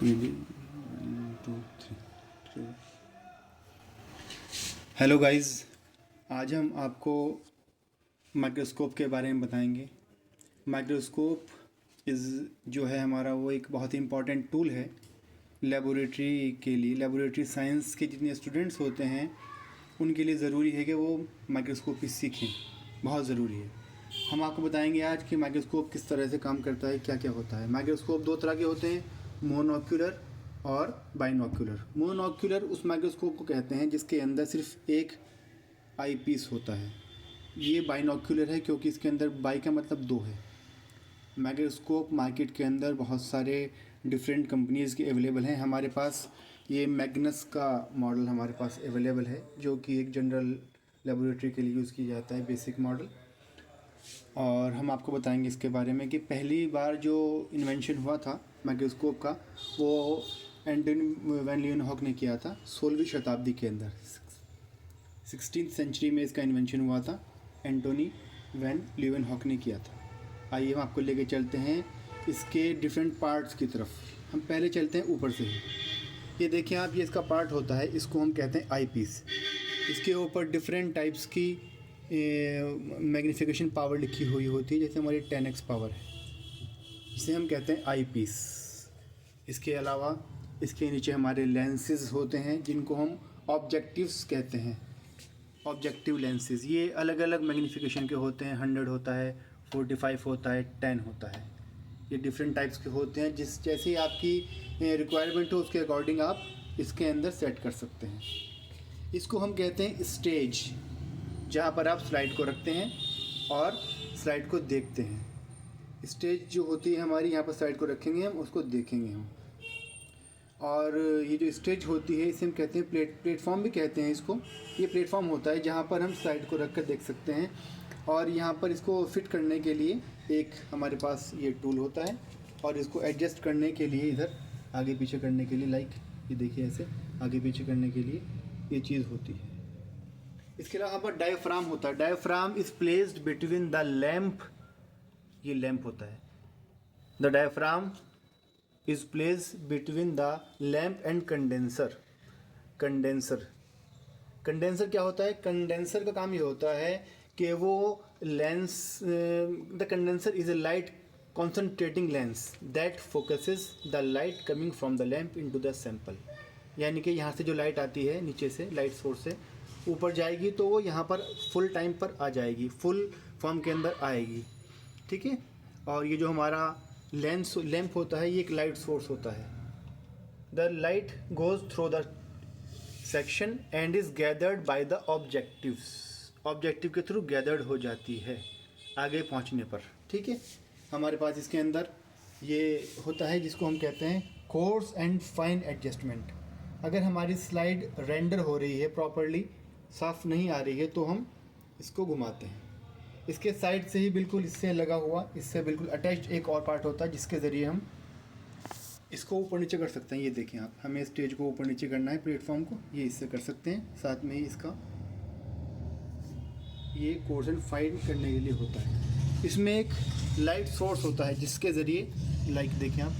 Hello guys, आज हम आपको माइक्रोस्कोप के बारे में बताएंगे। माइक्रोस्कोप जो है हमारा वो एक बहुत ही इम्पॉर्टेंट टूल है लेबोरेटरी के लिए। लेबोरेटरी साइंस के जितने स्टूडेंट्स होते हैं उनके लिए ज़रूरी है कि वो माइक्रोस्कोपी सीखें, बहुत ज़रूरी है। हम आपको बताएंगे आज कि माइक्रोस्कोप किस तरह से काम करता है, क्या क्या होता है। माइक्रोस्कोप दो तरह के होते हैं, मोनोक्यूलर और बाइनोक्यूलर। मोनोक्यूलर उस माइक्रोस्कोप को कहते हैं जिसके अंदर सिर्फ एक आई पीस होता है। ये बाइनोक्यूलर है क्योंकि इसके अंदर बाई का मतलब दो है। माइक्रोस्कोप मार्केट के अंदर बहुत सारे डिफरेंट कंपनीज़ के अवेलेबल हैं। हमारे पास ये मैग्नस का मॉडल हमारे पास अवेलेबल है, जो कि एक जनरल लेबोरेटरी के लिए यूज़ किया जाता है, बेसिक मॉडल। और हम आपको बताएंगे इसके बारे में कि पहली बार जो इन्वेंशन हुआ था माइक्रोस्कोप का, वो एंटोनी वैन लीeuwenhoek ने किया था 16वीं शताब्दी के अंदर। 16th सेंचुरी में इसका इन्वेंशन हुआ था, एंटोनी वैन लीeuwenhoek ने किया था। आइए हम आपको लेके चलते हैं इसके डिफरेंट पार्ट्स की तरफ। हम पहले चलते हैं ऊपर से ही। ये देखिए आप, ये इसका पार्ट होता है, इसको हम कहते हैं आई पीस। इसके ऊपर डिफरेंट टाइप्स की मैग्नीफिकेशन पावर लिखी हुई होती है, जैसे हमारी 10x पावर है, इसे हम कहते हैं आई पीस। इसके अलावा इसके नीचे हमारे लेंसेज होते हैं जिनको हम ऑब्जेक्टिव्स कहते हैं। ऑब्जेक्टिव लेंसेज ये अलग अलग मैग्नीफिकेशन के होते हैं, 100 होता है, 45 होता है, 10 होता है। ये डिफरेंट टाइप्स के होते हैं, जैसे आपकी रिक्वायरमेंट हो उसके अकॉर्डिंग आप इसके अंदर सेट कर सकते हैं। इसको हम कहते हैं स्टेज, जहाँ पर आप स्लाइड को रखते हैं और स्लाइड को देखते हैं। स्टेज जो होती है हमारी, यहाँ पर स्लाइड को रखेंगे हम, उसको देखेंगे हम। और ये जो स्टेज होती है इसे हम कहते हैं प्लेटफॉर्म भी कहते हैं इसको। ये प्लेटफॉर्म होता है जहाँ पर हम स्लाइड को रख कर देख सकते हैं। और यहाँ पर इसको फिट करने के लिए एक हमारे पास ये टूल होता है, और इसको एडजस्ट करने के लिए इधर आगे पीछे करने के लिए, लाइक ये देखिए ऐसे आगे पीछे करने के लिए ये चीज़ होती है। इसके अलावा यहाँ पर डायफ्राम होता है। Diaphragm is placed between the lamp, ये लैंप होता है। The diaphragm is placed between the lamp and condenser. Condenser क्या होता है? कंडेंसर का काम ये होता है कि वो lens, the condenser is a light concentrating lens that focuses the light coming from the lamp into the sample. यानी कि यहाँ से जो लाइट आती है नीचे से, लाइट सोर्स से ऊपर जाएगी तो वो यहाँ पर फुल टाइम पर आ जाएगी, फुल फॉर्म के अंदर आएगी, ठीक है। और ये जो हमारा लैंप होता है, ये एक लाइट सोर्स होता है। The light goes through the section and is gathered by the objectives. Objective के थ्रू गैदर्ड हो जाती है आगे पहुँचने पर, ठीक है। हमारे पास इसके अंदर ये होता है जिसको हम कहते हैं कोर्स एंड फाइन एडजस्टमेंट। अगर हमारी स्लाइड रेंडर हो रही है प्रॉपरली, साफ़ नहीं आ रही है, तो हम इसको घुमाते हैं। इसके साइड से ही बिल्कुल इससे लगा हुआ, इससे बिल्कुल अटैच्ड एक और पार्ट होता है जिसके ज़रिए हम इसको ऊपर नीचे कर सकते हैं। ये देखें आप, हमें स्टेज को ऊपर नीचे करना है, प्लेटफॉर्म को, ये इससे कर सकते हैं। साथ में ही इसका ये कोर्स एंड फाइन करने के लिए होता है। इसमें एक लाइट सोर्स होता है जिसके ज़रिए, लाइक देखें आप,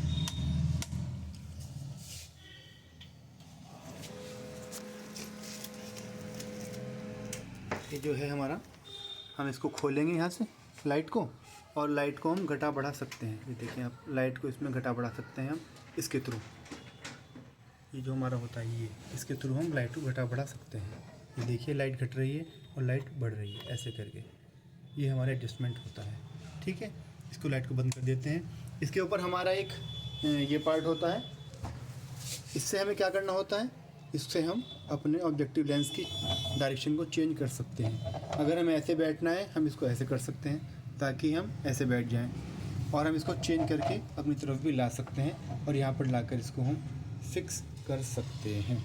ये जो है हमारा, हम इसको खोलेंगे यहाँ से लाइट को, और लाइट को हम घटा बढ़ा सकते हैं। ये देखें आप, लाइट को इसमें घटा बढ़ा सकते हैं हम इसके थ्रू। ये जो हमारा होता है, ये इसके थ्रू हम लाइट को घटा बढ़ा सकते हैं। ये देखिए लाइट घट रही है और लाइट बढ़ रही है, ऐसे करके ये हमारा एडजस्टमेंट होता है, ठीक है। इसको लाइट को बंद कर देते हैं। इसके ऊपर हमारा एक ये पार्ट होता है। इससे हमें क्या करना होता है? इससे हम अपने ऑब्जेक्टिव लेंस की डायरेक्शन को चेंज कर सकते हैं। अगर हमें ऐसे बैठना है, हम इसको ऐसे कर सकते हैं ताकि हम ऐसे बैठ जाएं, और हम इसको चेंज करके अपनी तरफ भी ला सकते हैं, और यहाँ पर लाकर इसको हम फिक्स कर सकते हैं।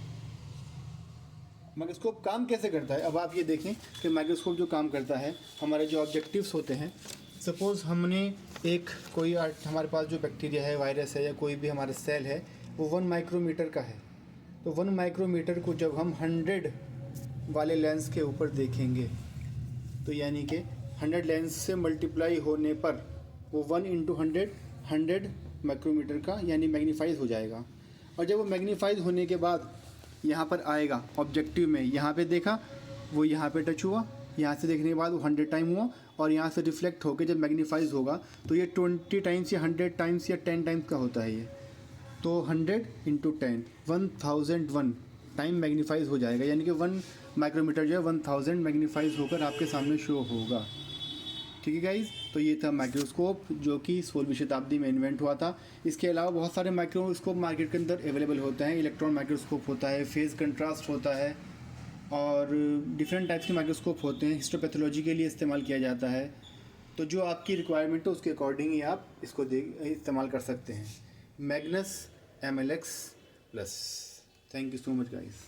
माइक्रोस्कोप काम कैसे करता है? अब आप ये देखें कि माइक्रोस्कोप जो काम करता है, हमारे जो ऑब्जेक्टिव्स होते हैं, सपोज़ हमने एक कोई हमारे पास जो बैक्टीरिया है, वायरस है, या कोई भी हमारा सेल है, वो 1 माइक्रोमीटर का है। तो 1 माइक्रोमीटर को जब हम 100 वाले लेंस के ऊपर देखेंगे, तो यानी कि 100 लेंस से मल्टीप्लाई होने पर वो 1 × 100 100 माइक्रोमीटर का यानी मैग्नीफाइज हो जाएगा। और जब वो मैग्नीफाइज होने के बाद यहाँ पर आएगा ऑब्जेक्टिव में, यहाँ पे देखा वो यहाँ पे टच हुआ, यहाँ से देखने के बाद वो 100 टाइम हुआ और यहाँ से रिफ्लेक्ट होकर जब मैग्नीफाइज होगा तो ये 20 टाइम्स या 100 टाइम्स या 10 टाइम्स का होता है ये। तो 100 इंटू 10 1001 टाइम मैग्नीफाइज हो जाएगा, यानी कि 1 माइक्रोमीटर जो है 1000 मैग्नीफाइज होकर आपके सामने शो होगा। ठीक है गाइज, तो ये था माइक्रोस्कोप जो कि 16वीं शताब्दी में इन्वेंट हुआ था। इसके अलावा बहुत सारे माइक्रोस्कोप मार्केट के अंदर अवेलेबल होते हैं। इलेक्ट्रॉन माइक्रोस्कोप होता है, फेज कंट्रास्ट होता है और डिफरेंट टाइप्स के माइक्रोस्कोप होते हैं। हिस्टोपैथोलॉजी के लिए इस्तेमाल किया जाता है। तो जो आपकी रिक्वायरमेंट है उसके अकॉर्डिंग ही आप इसको इस्तेमाल कर सकते हैं। Magnus MLX+। Thank you so much guys.